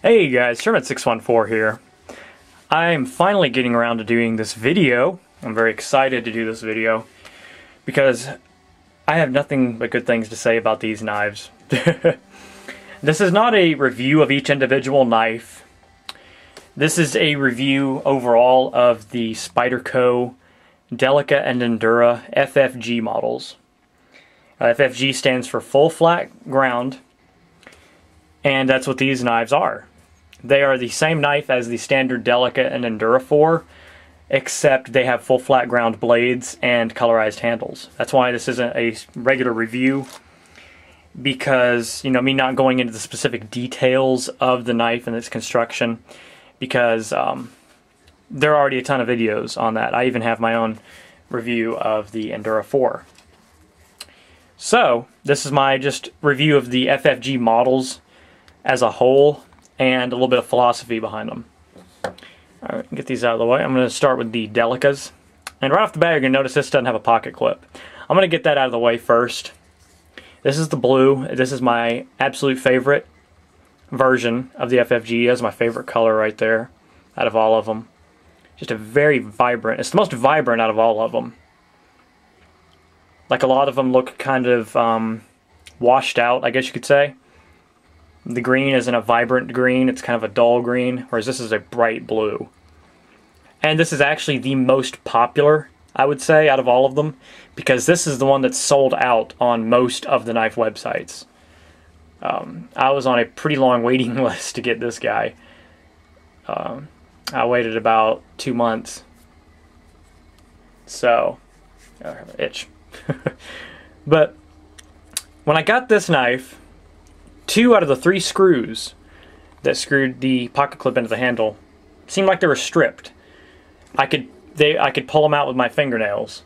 Hey guys, Sherman614 here. I'm finally getting around to doing this video. I'm very excited to do this video because I have nothing but good things to say about these knives. This is not a review of each individual knife. This is a review overall of the Spyderco Delica and Endura FFG models. FFG stands for full flat ground, and that's what these knives are. They are the same knife as the standard Delica and Endura 4, except they have full flat ground blades and colorized handles. That's why this isn't a regular review, because, you know, me not going into the specific details of the knife and its construction, because there are already a ton of videos on that. I even have my own review of the Endura 4. So, this is my just review of the FFG models as a whole, and a little bit of philosophy behind them. Alright, get these out of the way. I'm going to start with the Delicas. And right off the bat, you're going to notice this doesn't have a pocket clip. I'm going to get that out of the way first. This is the blue. This is my absolute favorite version of the FFG. That's my favorite color right there out of all of them. Just a very vibrant, it's the most vibrant out of all of them. Like, a lot of them look kind of washed out, I guess you could say. The green isn't a vibrant green, it's kind of a dull green, whereas this is a bright blue. And this is actually the most popular, I would say, out of all of them, because this is the one that's sold out on most of the knife websites. I was on a pretty long waiting list to get this guy. I waited about 2 months. So, I have an itch. But when I got this knife, 2 out of the 3 screws that screwed the pocket clip into the handle seemed like they were stripped. I could pull them out with my fingernails.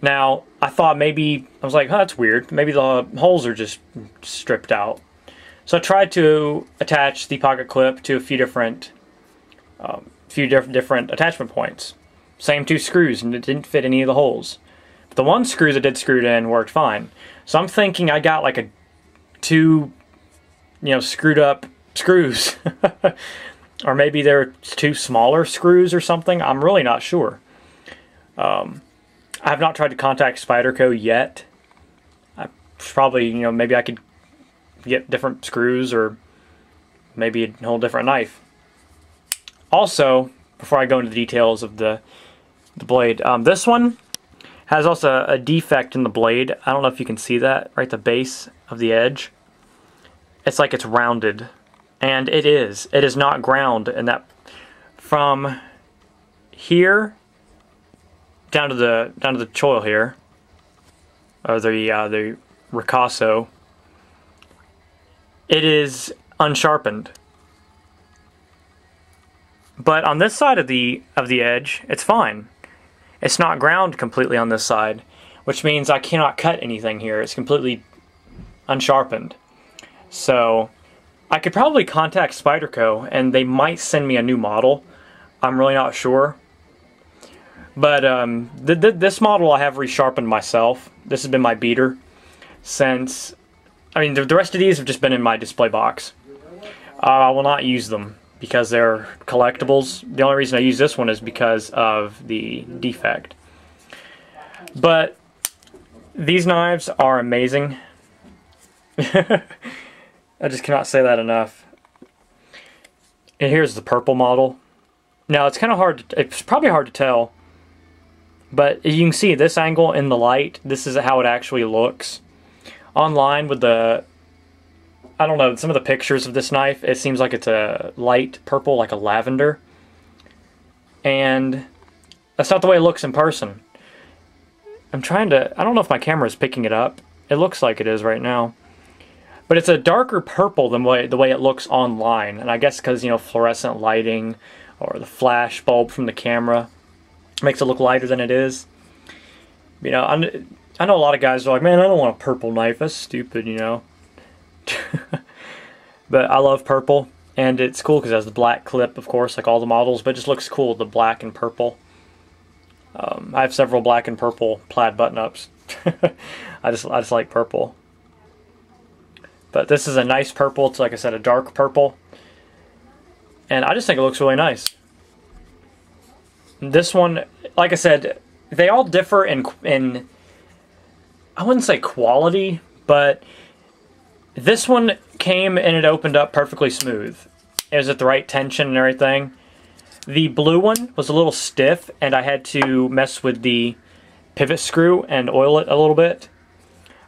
Now, I thought maybe, I was like, oh, that's weird. Maybe the holes are just stripped out. So I tried to attach the pocket clip to a few different attachment points. Same 2 screws, and it didn't fit any of the holes. But the one screw that did screw in worked fine. So I'm thinking I got like a 2, screwed up screws. Or maybe they're 2 smaller screws or something. I'm really not sure. I have not tried to contact Spyderco yet. I probably, maybe I could get different screws, or maybe a whole different knife. Also, before I go into the details of the blade, this one has also a defect in the blade. I don't know if you can see that right at the base of the edge. It's like it's rounded, and it is. It is not ground, and that from here down to the choil here, or the ricasso, it is unsharpened. But on this side of the edge, it's fine. It's not ground completely on this side, which means I cannot cut anything here. It's completely unsharpened. So I could probably contact Spyderco, and they might send me a new model. I'm really not sure. But this model I have resharpened myself. This has been my beater since, the rest of these have just been in my display box. I will not use them because they're collectibles. The only reason I use this one is because of the defect. But these knives are amazing. I just cannot say that enough. And here's the purple model. Now, it's kind of hard to, it's probably hard to tell, but you can see this angle in the light. This is how it actually looks. Online with the, I don't know, some of the pictures of this knife, it seems like it's a light purple, like a lavender. And that's not the way it looks in person. I'm trying to, I don't know if my camera is picking it up. It looks like it is right now. But it's a darker purple than the way it looks online. And I guess because, fluorescent lighting or the flash bulb from the camera makes it look lighter than it is. I know a lot of guys are like, man, I don't want a purple knife. That's stupid, But I love purple. And it's cool because it has the black clip, of course, like all the models. But it just looks cool, the black and purple. I have several black and purple plaid button-ups. I just like purple. But this is a nice purple. It's, like I said, a dark purple. and I just think it looks really nice. This one, like I said, they all differ in I wouldn't say quality, but this one came and it opened up perfectly smooth. It was at the right tension and everything. The blue one was a little stiff, and I had to mess with the pivot screw and oil it a little bit.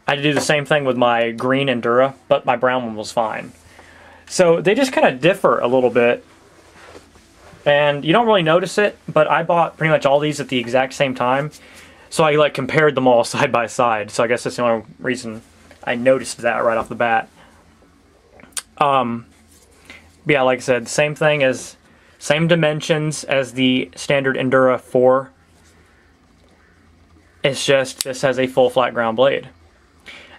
I had to do the same thing with my green Endura, but my brown one was fine. So they just kind of differ a little bit, and you don't really notice it, but I bought pretty much all these at the exact same time, so I like compared them all side by side. So I guess that's the only reason I noticed that right off the bat. Yeah, like I said, same dimensions as the standard Endura 4. It's just this has a full flat ground blade.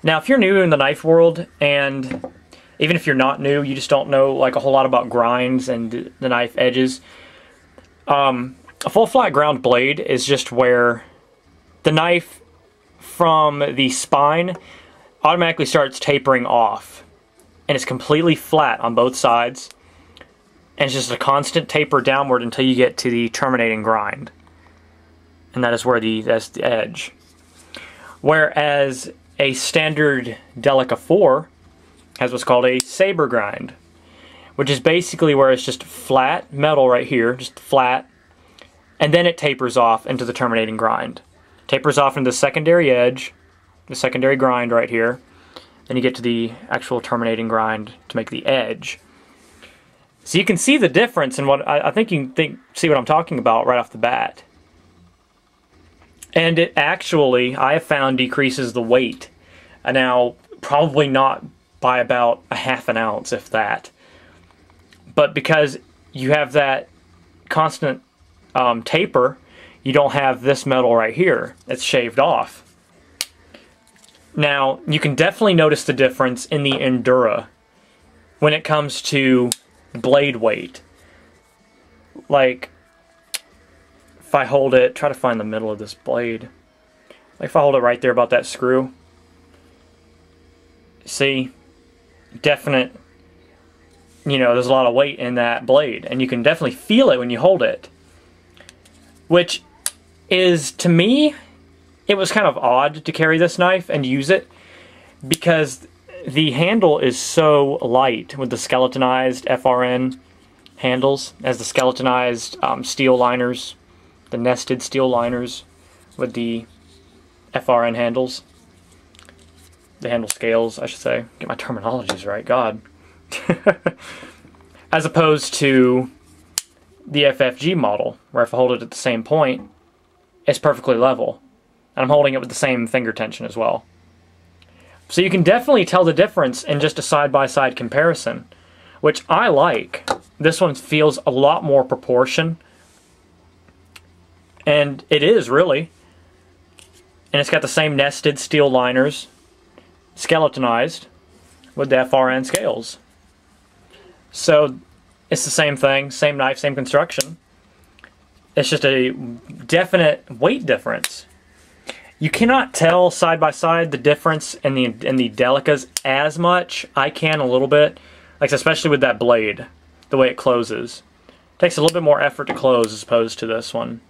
Now, if you're new in the knife world, and even if you're not new, you just don't know like a whole lot about grinds and the knife edges. A full flat ground blade is just where the knife from the spine automatically starts tapering off, and it's completely flat on both sides, and it's just a constant taper downward until you get to the terminating grind, and that is where that's the edge. Whereas a standard Delica 4 has what's called a saber grind, which is basically where it's just flat metal right here, just flat, and then it tapers off into the terminating grind. Tapers off into the secondary edge, the secondary grind right here. Then you get to the actual terminating grind to make the edge. So you can see the difference in what I think you can see what I'm talking about right off the bat. And it actually, I have found, decreases the weight. Now, probably not by about a half an ounce, if that. But because you have that constant taper, you don't have this metal right here. It's shaved off. Now, you can definitely notice the difference in the Endura when it comes to blade weight. Like, if I hold it, try to find the middle of this blade. Like if I hold it right there about that screw, see, definite, there's a lot of weight in that blade, and you can definitely feel it when you hold it. Which is, to me, it was kind of odd to carry this knife and use it, because the handle is so light with the skeletonized FRN handles, as the skeletonized steel liners, the nested steel liners with the FRN handles. The handle scales, I should say. Get my terminologies right, God. As opposed to the FFG model, where if I hold it at the same point, it's perfectly level. And I'm holding it with the same finger tension as well. So you can definitely tell the difference in just a side-by-side comparison, which I like. This one feels a lot more proportion. And it is, really. And it's got the same nested steel liners, skeletonized, with the FRN scales. So it's the same thing, same knife, same construction. It's just a definite weight difference. You cannot tell side by side the difference in the Delicas as much. I can a little bit, like especially with that blade, the way it closes. It takes a little bit more effort to close as opposed to this one,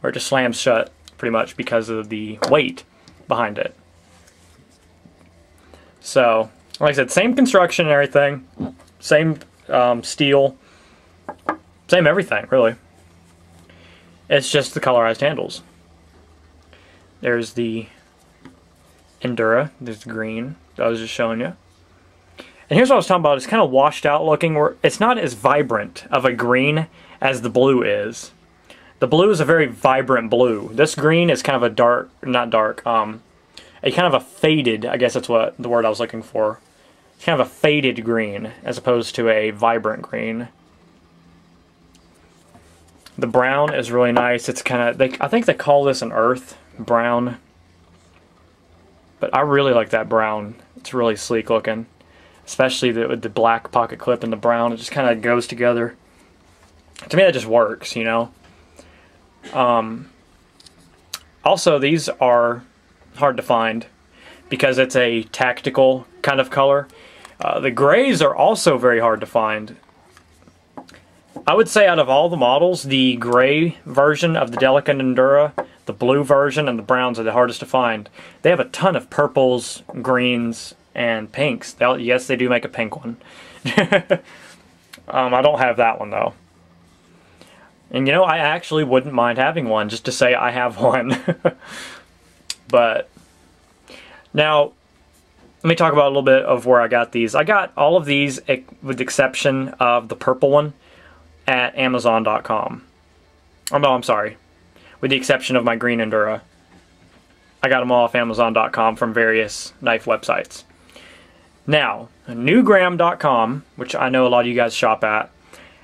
where it just slams shut pretty much because of the weight behind it. So, like I said, same construction and everything, same steel, same everything, really. It's just the colorized handles. There's the Endura, there's the green that I was just showing you. And here's what I was talking about, it's kind of washed out looking, where it's not as vibrant of a green as the blue is. The blue is a very vibrant blue. This green is kind of a dark, not dark, a kind of a faded, I guess that's what the word I was looking for. It's kind of a faded green as opposed to a vibrant green. The brown is really nice. It's kind of, I think they call this an earth brown. But I really like that brown. It's really sleek looking. Especially with the black pocket clip and the brown. It just kind of goes together. To me, that just works, Also, these are hard to find because it's a tactical kind of color. The grays are also very hard to find. I would say out of all the models, the gray version of the Delica and Endura, the blue version, and the browns are the hardest to find. They have a ton of purples, greens, and pinks. Yes, they do make a pink one. I don't have that one, though. And, you know, I actually wouldn't mind having one, just to say I have one. But, now, let me talk about a little bit of where I got these. I got all of these, with the exception of the purple one, at Amazon.com. Oh, no, I'm sorry. With the exception of my green Endura. I got them all off Amazon.com from various knife websites. Now, Newgram.com, which I know a lot of you guys shop at,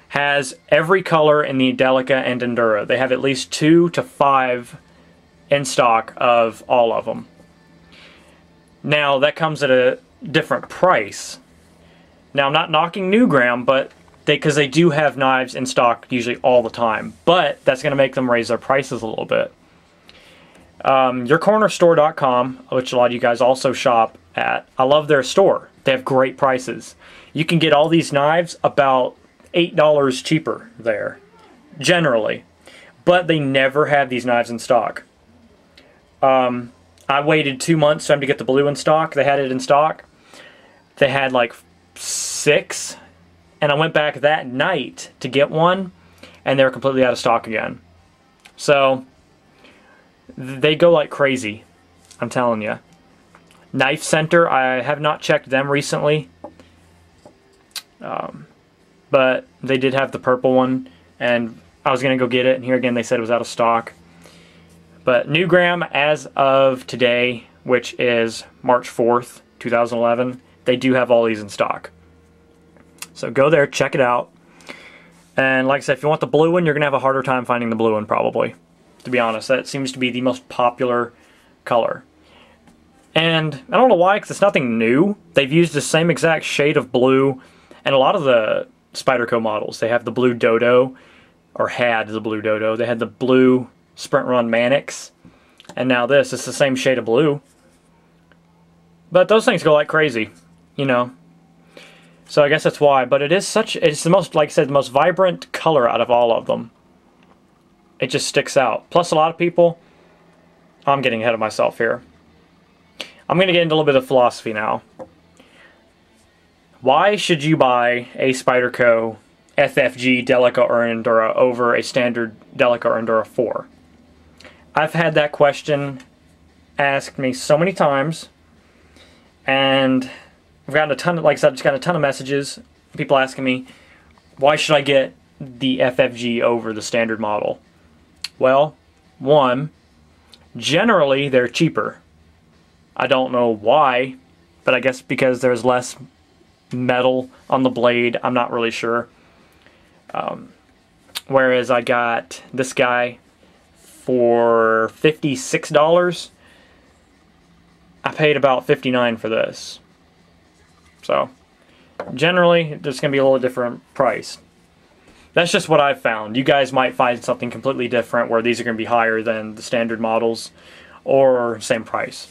has every color in the Delica and Endura. They have at least 2 to 5 in stock of all of them. Now, that comes at a different price. Now, I'm not knocking Newgram, but because they do have knives in stock usually all the time. But that's going to make them raise their prices a little bit. YourCornerStore.com, which a lot of you guys also shop at, I love their store. They have great prices. You can get all these knives about $8 cheaper there, generally. But they never have these knives in stock. I waited 2 months for them to get the blue in stock. They had it in stock. They had like 6, and I went back that night to get one, and they were completely out of stock again. So, they go like crazy, I'm telling you. Knife Center, I have not checked them recently. But they did have the purple one, and I was going to go get it, and here again they said it was out of stock. But Newgram, as of today, which is March 4th, 2011, they do have all these in stock. So go there, check it out. And like I said, if you want the blue one, you're going to have a harder time finding the blue one, probably. To be honest, that seems to be the most popular color. And I don't know why, because it's nothing new. They've used the same exact shade of blue, and a lot of the Spyderco models, they have the blue Dodo, or had the blue Dodo. They had the blue Sprint Run Mannix, and now this is the same shade of blue. But those things go like crazy, you know. So I guess that's why. But it's the most, like I said, the most vibrant color out of all of them. It just sticks out. Plus a lot of people, I'm getting ahead of myself here. I'm going to get into a little bit of philosophy now. Why should you buy a Spyderco FFG Delica or Endura over a standard Delica or Endura 4? I've had that question asked me so many times, and I've gotten a ton of, like I said, I've just got a ton of messages, people asking me, why should I get the FFG over the standard model? Well, one, generally they're cheaper. I don't know why, but I guess because there's less metal on the blade, I'm not really sure. Whereas I got this guy for $56. I paid about $59 for this. So, generally, there's going to be a little different price. That's just what I've found. You guys might find something completely different where these are going to be higher than the standard models or same price.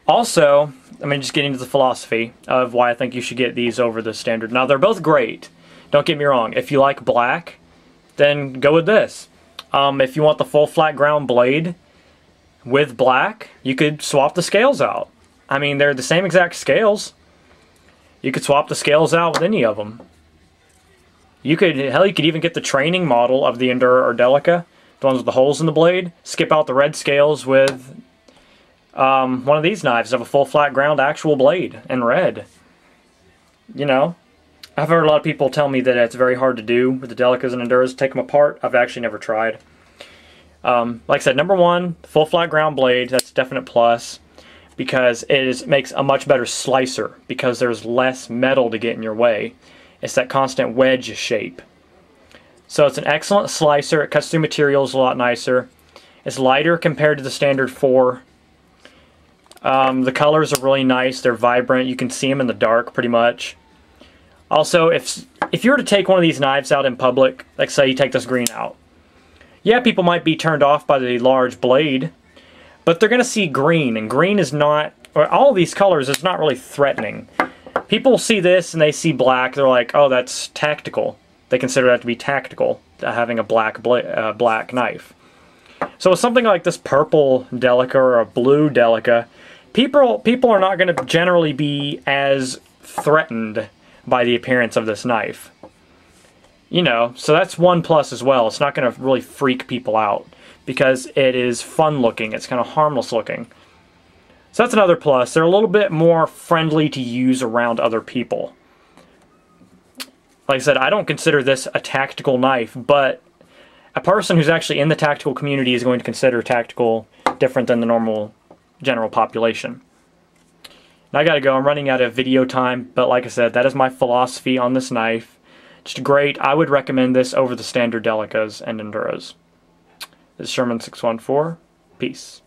Also, I mean, just getting into the philosophy of why I think you should get these over the standard. Now, they're both great. Don't get me wrong. If you like black, then go with this. If you want the full flat ground blade with black, you could swap the scales out. I mean, they're the same exact scales. You could swap the scales out with any of them. You could, hell, you could even get the training model of the Endura or Delica, the ones with the holes in the blade, skip out the red scales with one of these knives, have a full flat ground actual blade in red. You know, I've heard a lot of people tell me that it's very hard to do with the Delicas and Enduras, take them apart. I've actually never tried. Like I said, number one, full flat ground blade, that's a definite plus, because it makes a much better slicer, because there's less metal to get in your way. It's that constant wedge shape. So it's an excellent slicer. It cuts through materials a lot nicer. It's lighter compared to the standard 4. The colors are really nice. They're vibrant. You can see them in the dark pretty much. Also, if you were to take one of these knives out in public, like say you take this green out, yeah, people might be turned off by the large blade, but they're going to see green, and green is not, or all of these colors is not really threatening. People see this and they see black, they're like, oh, that's tactical. They consider that to be tactical, having a black knife. So with something like this purple Delica or a blue Delica, people are not going to generally be as threatened by the appearance of this knife. You know, so that's one plus as well. It's not going to really freak people out because it is fun looking. It's kind of harmless looking. So that's another plus. They're a little bit more friendly to use around other people. Like I said, I don't consider this a tactical knife, but a person who's actually in the tactical community is going to consider tactical different than the normal general population. Now I gotta go. I'm running out of video time, but like I said, that is my philosophy on this knife. Just great. I would recommend this over the standard Delicas and Enduros. This is Sherman614. Peace.